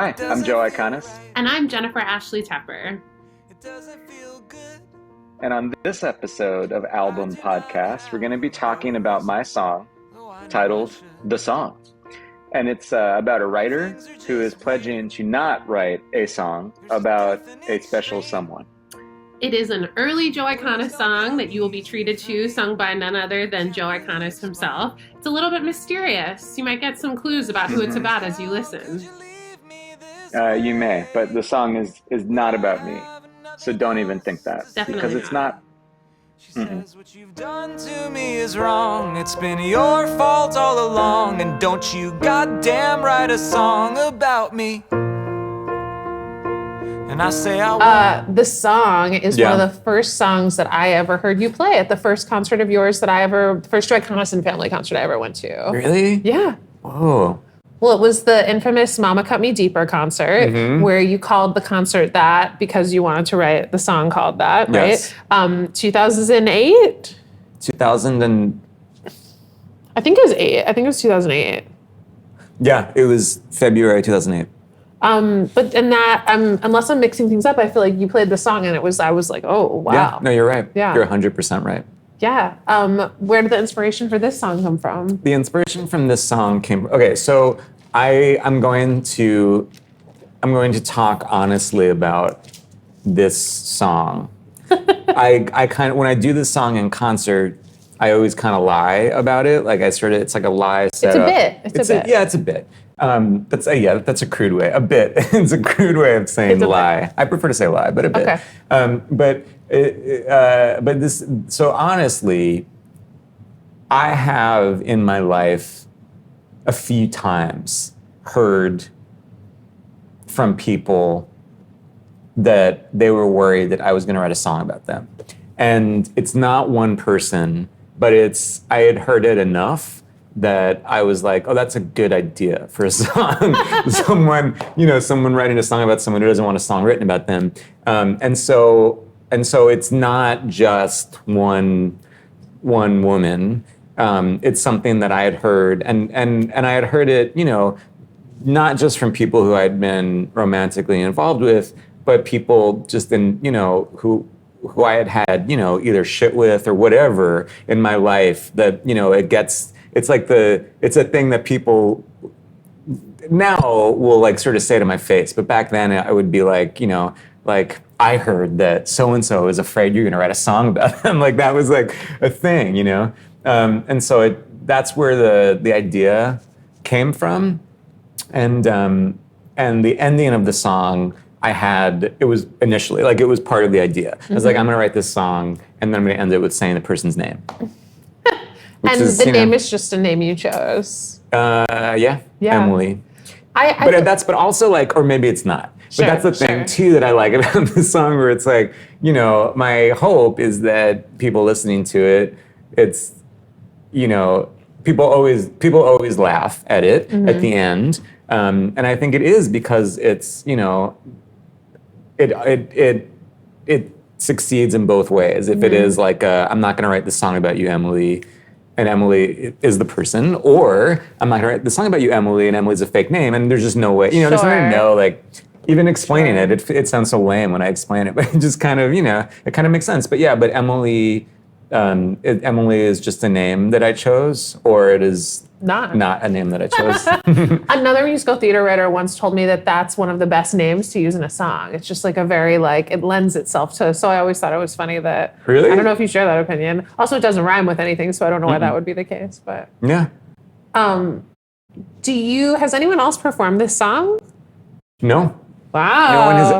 Hi, I'm Joe Iconis. And I'm Jennifer Ashley Tepper. And on this episode of Album Podcast, we're going to be talking about my song titled The Song. And it's about a writer who is pledging to not write a song about a special someone. It is an early Joe Iconis song that you will be treated to, sung by none other than Joe Iconis himself. It's a little bit mysterious. You might get some clues about who it's about as you listen. You may, but the song is not about me. So don't even think that. Definitely because it's not. She says what you've done to me is wrong. It's been your fault all along. And don't you goddamn write a song about me. And I say The Song is one of the first songs that I ever heard you play at the first concert of yours first Joe Iconis and family concert I ever went to. Really? Yeah. Oh. Well, it was the infamous Mama Cut Me Deeper concert where you called the concert that because you wanted to write the song called that, yes. right? 2008? 2000 and... I think it was 8. I think it was 2008. Yeah, it was February 2008. But in that, unless I'm mixing things up, I feel like you played the song and I was like, oh, wow. Yeah, no, you're right. Yeah. You're 100% right. Yeah. Where did the inspiration for this song come from? The inspiration from this song came... Okay, so I'm going to talk honestly about this song. I kind of, when I do this song in concert, I always kind of lie about it. Like it's like a lie set up. It's a bit. Yeah, it's a bit. That's a crude way. A bit. It's a crude way of saying lie. Bit. I prefer to say lie, but a bit. Okay. But this. So honestly, I have in my life a few times heard from people that they were worried that I was going to write a song about them, and it's not one person, but I had heard it enough that I was like, oh, that's a good idea for a song. someone writing a song about someone who doesn't want a song written about them. And so it's not just one woman. It's something that I had heard and I had heard it, not just from people who I'd been romantically involved with, but people just in, who I had had, either shit with or whatever in my life that, it's a thing that people now will like sort of say to my face. But back then I would be like, like I heard that so-and-so is afraid you're going to write a song about them. Like that was like a thing, And so that's where the idea came from. And the ending of the song it was initially, like it was part of the idea. I was like, I'm going to write this song and then I'm going to end it with saying the person's name. And the name is just a name you chose. Yeah. Emily. But also like, or maybe it's not. Sure, but that's the thing too that I like about this song, where it's like, my hope is that people listening to it, it's, people always laugh at it at the end, and I think it is because it's, it succeeds in both ways. If it is like, I'm not going to write this song about you, Emily. And Emily is the person, or I'm not gonna write the song about you, Emily, and Emily's a fake name, and there's just no way, there's no way to know, like, even explaining it sounds so lame when I explain it, but it just kind of, it kind of makes sense. But yeah, but Emily, Emily is just a name that I chose, or it is not a name that I chose. Another musical theater writer once told me that that's one of the best names to use in a song. It's just like a very it lends itself to, so I always thought it was funny that, really? I don't know if you share that opinion. Also, it doesn't rhyme with anything, so I don't know why that would be the case, but. Yeah. Has anyone else performed this song? No. Wow. No one has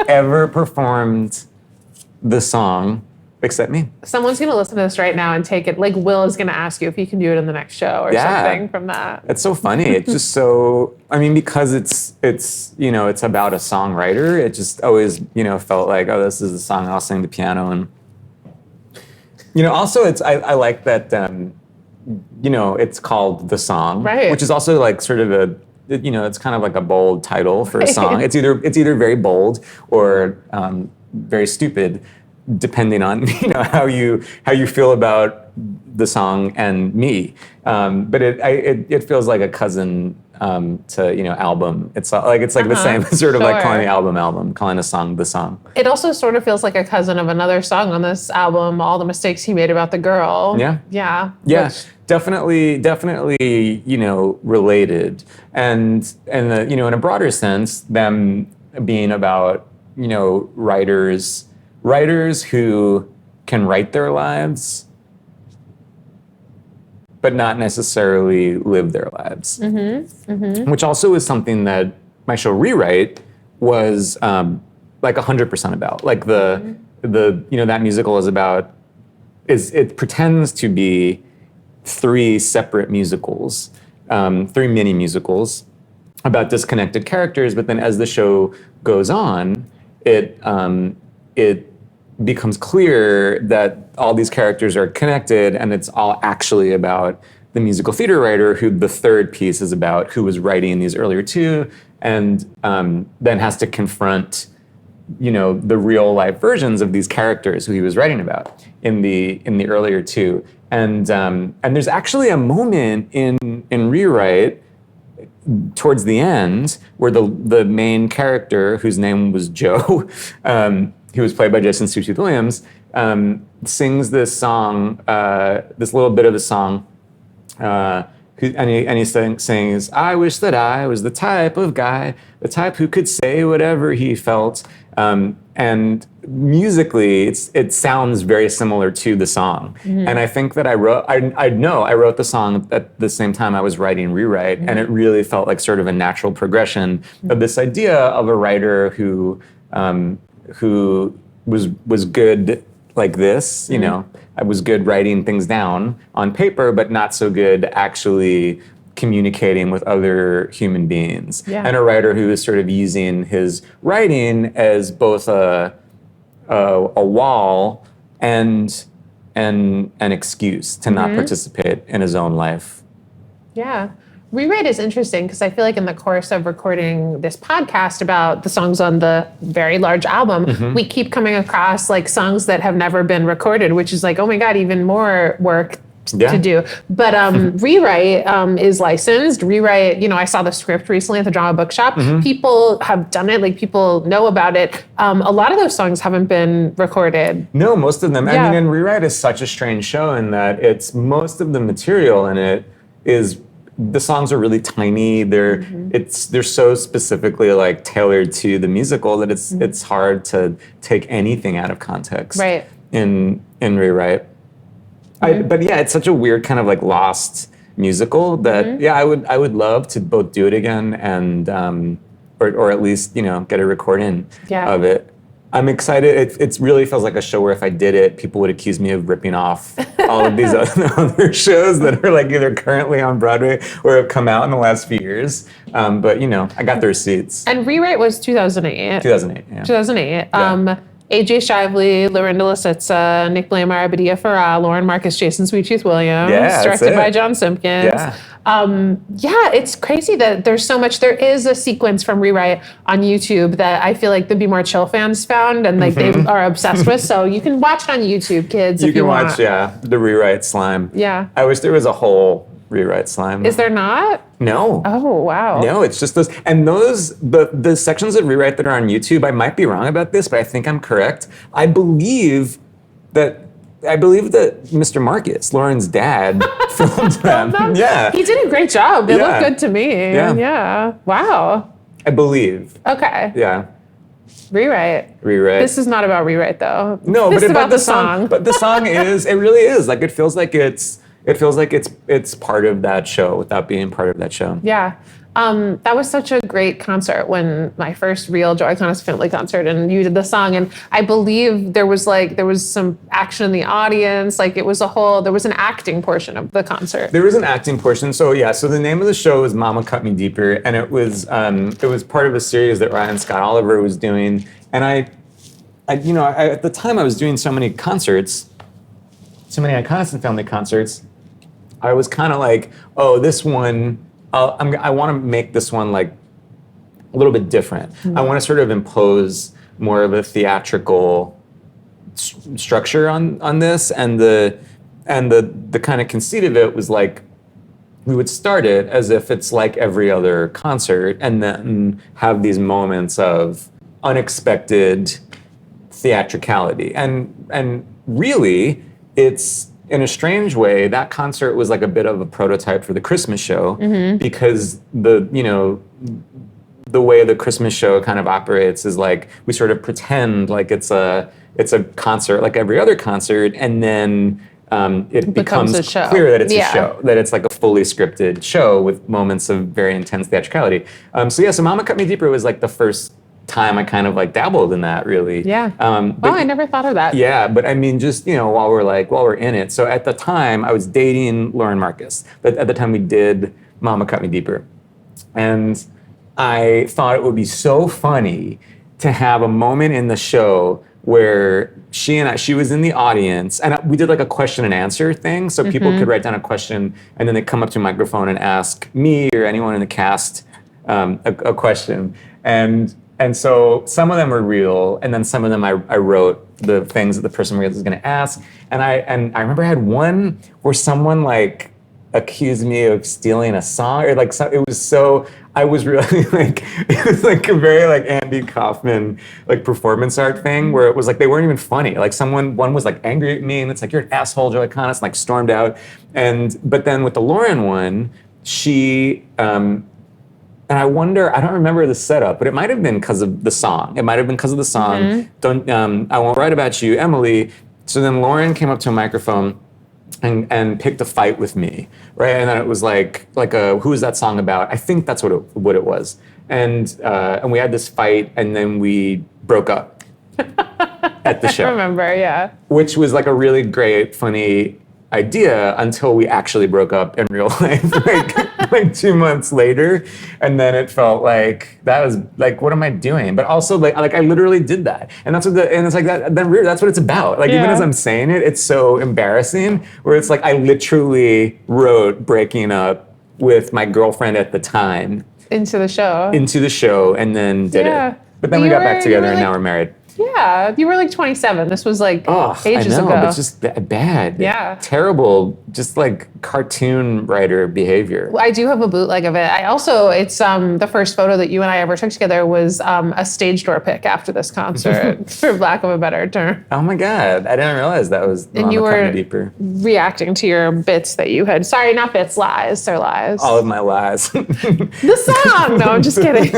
ever performed the song except me. Someone's going to listen to this right now and take it. Like Will is going to ask you if you can do it in the next show or something from that. It's so funny. It's just so, because it's about a songwriter. It just always, felt like, oh, this is a song I'll sing the piano. And, also I like that, it's called The Song, right? Which is also like sort of it's kind of like a bold title for a song. It's either very bold or very stupid, depending on how you feel about the song and me. But it feels like a cousin to album. It's like the same sort of like calling the album, calling a song the song. It also sort of feels like a cousin of another song on this album, All the Mistakes He Made About the Girl. Yeah. Definitely, related. And in a broader sense, them being about, writers who can write their lives, but not necessarily live their lives. Which also is something that my show Rewrite was like 100% about. Like the that musical is about, it pretends to be 3 separate musicals, 3 mini musicals about disconnected characters, but then as the show goes on, it becomes clear that all these characters are connected, and it's all actually about the musical theater writer who the third piece is about, who was writing these earlier 2, and then has to confront the real life versions of these characters who he was writing about in the earlier 2. And there's actually a moment in Rewrite towards the end where the main character, whose name was Joe, who was played by Jason Sweet Williams, sings this song, this little bit of a song, and he sings, "I wish that I was the type of guy, the type who could say whatever he felt." And musically, it sounds very similar to the song. And I think that I wrote the song at the same time I was writing Rewrite, and it really felt like sort of a natural progression of this idea of a writer who was good like this, I was good writing things down on paper, but not so good actually communicating with other human beings. And a writer who is sort of using his writing as both a wall and an excuse to not participate in his own life. Yeah. Rewrite is interesting because I feel like in the course of recording this podcast about the songs on the very large album, we keep coming across like songs that have never been recorded, which is like, oh my God, even more work to do. But Rewrite is licensed. Rewrite, I saw the script recently at the Drama Bookshop. People have done it, like people know about it. A lot of those songs haven't been recorded. No, most of them. I mean, and Rewrite is such a strange show in that it's most of the material in it is, the songs are really tiny. They're so specifically like tailored to the musical that it's hard to take anything out of context. Right. In Rewrite. But yeah, it's such a weird kind of like lost musical that I would love to both do it again and or at least get a recording of it. I'm excited. It really feels like a show where if I did it, people would accuse me of ripping off all of these other shows that are like either currently on Broadway or have come out in the last few years. But I got the receipts. And Rewrite was 2008. 2008. Yeah. 2008. AJ Shively, Lorinda Lisitsa, Nick Blamire, Badia Farah, Lauren Marcus, Jason Sweet Williams, directed by John Simpkins. It's crazy that there's so much. There is a sequence from Rewrite on YouTube that I feel like the Be More Chill fans found and like they are obsessed with. So you can watch it on YouTube, kids. You can watch, the Rewrite slime. Yeah. I wish there was a whole Rewrite slime. Is there not? No. Oh, wow. No, it's just those. And the sections of Rewrite that are on YouTube, I might be wrong about this, but I think I'm correct. I believe that Mr. Marcus, Lauren's dad, filmed them. Yeah. He did a great job. It looked good to me. Yeah. Wow. I believe. Okay. Yeah. Rewrite. This is not about Rewrite, though. No, but it's about the song. But the song is, it really is. Like, it feels like it's part of that show without being part of that show. Yeah. That was such a great concert when my first real Joe Iconis family concert, and you did the song, and I believe there was some action in the audience, like there was an acting portion of the concert. There was an acting portion. So the name of the show was Mama Cut Me Deeper, and it was part of a series that Ryan Scott Oliver was doing, and I at the time I was doing so many concerts, so many Iconis and family concerts, I was kind of like, oh, this one, I want to make this one like a little bit different. I want to sort of impose more of a theatrical structure on this, and the kind of conceit of it was like, we would start it as if it's like every other concert, and then have these moments of unexpected theatricality. And really, it's, in a strange way, that concert was like a bit of a prototype for the Christmas show, because the way the Christmas show kind of operates is like we sort of pretend like it's a concert like every other concert, and then it becomes a show. clear that it's a show, that it's like a fully scripted show with moments of very intense theatricality. So Mama Cut Me Deeper was like the first time I kind of like dabbled in that, really. Yeah. But I never thought of that. yeah, but I mean, just, while we're in it. So at the time I was dating Lauren Marcus, but at the time we did Mama Cut Me Deeper. And I thought it would be so funny to have a moment in the show where she was in the audience, and we did like a question and answer thing, so people could write down a question, and then they come up to a microphone and ask me or anyone in the cast a question. And so some of them were real, and then some of them I wrote the things that the person was going to ask. And I remember I had one where someone like accused me of stealing a song, or like it was so, I was really like, it was like a very like Andy Kaufman like performance art thing where it was like they weren't even funny. Like one was like angry at me, and it's like, you're an asshole, Joe Iconis, and like stormed out. But then with the Lauren one, she and I wonder, I don't remember the setup, but it might have been because of the song. It might have been because of the song. I Won't Write About You, Emily. So then Lauren came up to a microphone and picked a fight with me, right? And then it was like who is that song about? I think that's what it was. And we had this fight, and then we broke up at the show. I remember, yeah. Which was like a really great, funny idea until we actually broke up in real life, like 2 months later. And then it felt like that was like, what am I doing? But also like I literally did that. And that's what and it's like that, then really, that's what it's about. Like even as I'm saying it, it's so embarrassing, where it's like I literally wrote breaking up with my girlfriend at the time into the show and then did it. But then we got back together, and now we're married. Yeah, you were like 27. This was like ages I know, ago. but just bad. Yeah. Terrible, just like cartoon writer behavior. I do have a bootleg of it. It's the first photo that you and I ever took together was a stage door pic after this concert, for lack of a better term. Oh my God, I didn't realize that was And you were deeper. reacting to your bits that you had. Sorry, not bits, lies. They're lies. All of my lies. The song! No, I'm just kidding.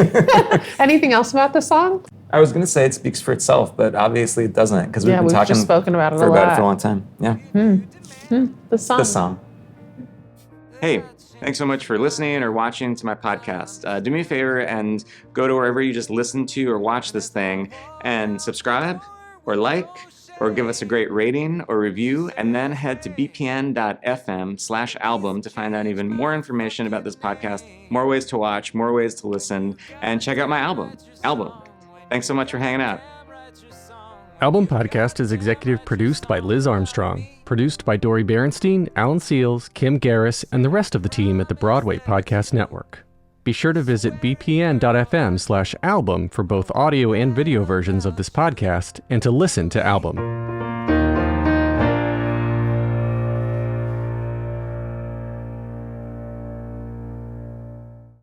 Anything else about the song? I was gonna say it speaks for itself, but obviously it doesn't, because we've been talking just spoken about it for a long time. Yeah. The song. The song. Hey, thanks so much for listening or watching to my podcast. Do me a favor and go to wherever you just listen to or watch this thing and subscribe or like or give us a great rating or review, and then head to bpn.fm/album to find out even more information about this podcast, more ways to watch, more ways to listen, and check out my album. Thanks so much for hanging out. Album Podcast is executive produced by Liz Armstrong, produced by Dori Berenstein, Alan Seals, Kim Garris, and the rest of the team at the Broadway Podcast Network. Be sure to visit bpn.fm/album for both audio and video versions of this podcast, and to listen to Album.